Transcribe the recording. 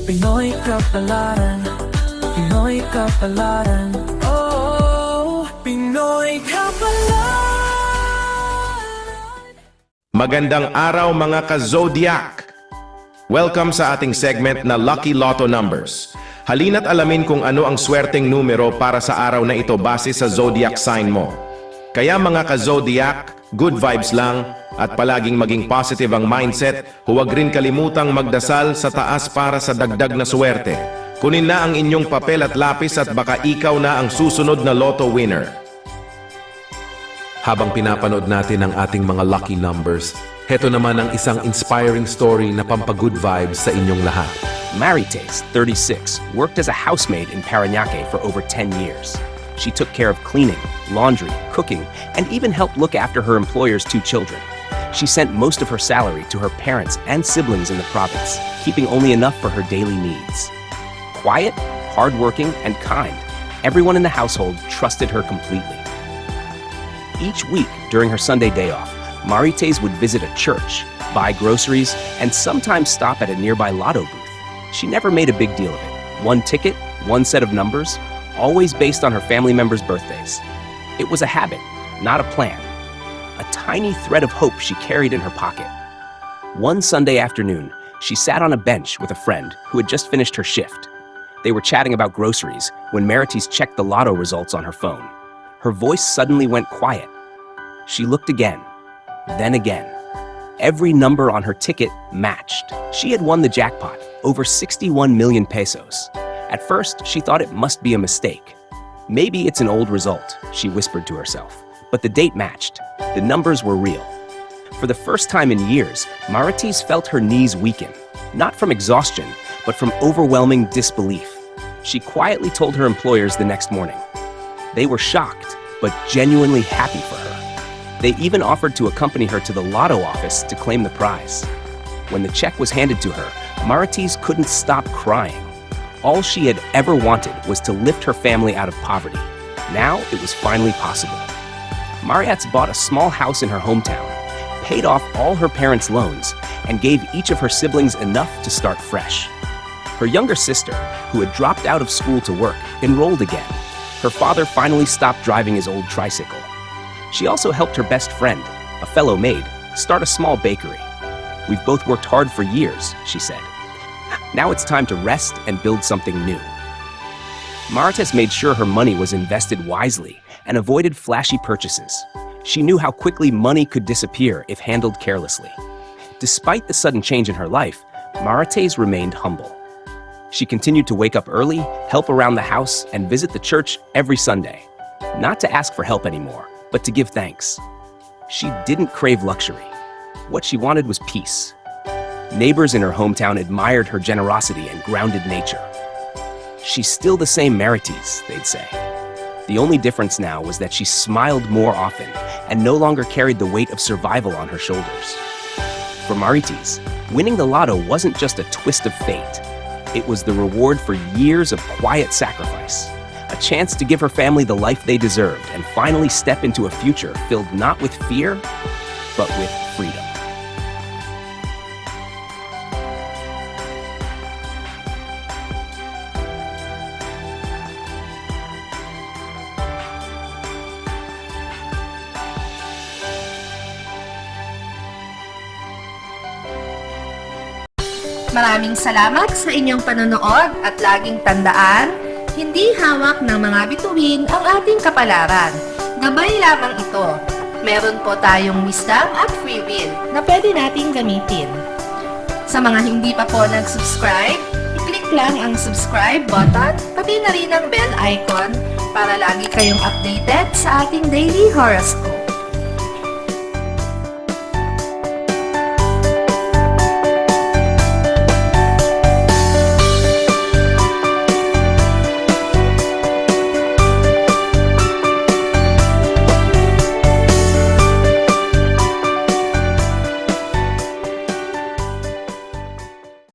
Pinoy Kapalaran, Pinoy Kapalaran, oh, Pinoy Kapalaran. Magandang araw mga ka-Zodiac! Welcome sa ating segment na Lucky Lotto Numbers. Halina't alamin kung ano ang swerteng numero para sa araw na ito base sa Zodiac sign mo. Kaya mga ka-Zodiac, good vibes lang at palaging maging positive ang mindset. Huwag rin kalimutang magdasal sa taas para sa dagdag na swerte. Kunin na ang inyong papel at lapis at baka ikaw na ang susunod na lotto winner. Habang pinapanood natin ang ating mga lucky numbers, heto naman ang isang inspiring story na pampagood vibes sa inyong lahat. Marites, 36, worked as a housemaid in Parañaque for over 10 years. She took care of cleaning, laundry, cooking, and even helped look after her employer's 2 children. She sent most of her salary to her parents and siblings in the province, keeping only enough for her daily needs. Quiet, hardworking, and kind, everyone in the household trusted her completely. Each week during her Sunday day off, Marites would visit a church, buy groceries, and sometimes stop at a nearby lotto booth. She never made a big deal of it. One ticket, one set of numbers, always based on her family members' birthdays. It was a habit, not a plan. A tiny thread of hope she carried in her pocket. One Sunday afternoon, she sat on a bench with a friend who had just finished her shift. They were chatting about groceries when Marites checked the lotto results on her phone. Her voice suddenly went quiet. She looked again, then again. Every number on her ticket matched. She had won the jackpot, over 61 million pesos. At first, she thought it must be a mistake. Maybe it's an old result, she whispered to herself. But the date matched. The numbers were real. For the first time in years, Marites felt her knees weaken, not from exhaustion, but from overwhelming disbelief. She quietly told her employers the next morning. They were shocked, but genuinely happy for her. They even offered to accompany her to the lotto office to claim the prize. When the check was handed to her, Marites couldn't stop crying. All she had ever wanted was to lift her family out of poverty. Now it was finally possible. Marites bought a small house in her hometown, paid off all her parents' loans, and gave each of her siblings enough to start fresh. Her younger sister, who had dropped out of school to work, enrolled again. Her father finally stopped driving his old tricycle. She also helped her best friend, a fellow maid, start a small bakery. "We've both worked hard for years," she said. "Now it's time to rest and build something new." Marites made sure her money was invested wisely and avoided flashy purchases. She knew how quickly money could disappear if handled carelessly. Despite the sudden change in her life, Marites remained humble. She continued to wake up early, help around the house, and visit the church every Sunday. Not to ask for help anymore, but to give thanks. She didn't crave luxury. What she wanted was peace. Neighbors in her hometown admired her generosity and grounded nature. "She's still the same Marites," they'd say. The only difference now was that she smiled more often and no longer carried the weight of survival on her shoulders. For Marites, winning the lotto wasn't just a twist of fate. It was the reward for years of quiet sacrifice. A chance to give her family the life they deserved and finally step into a future filled not with fear, but with freedom. Maraming salamat sa inyong panonood at laging tandaan, hindi hawak ng mga bituin ang ating kapalaran. Gabay lamang ito. Meron po tayong wisdom at free will na pwede nating gamitin. Sa mga hindi pa po nag-subscribe, i-click lang ang subscribe button, pati na rin ang bell icon para lagi kayong updated sa ating daily horoscope.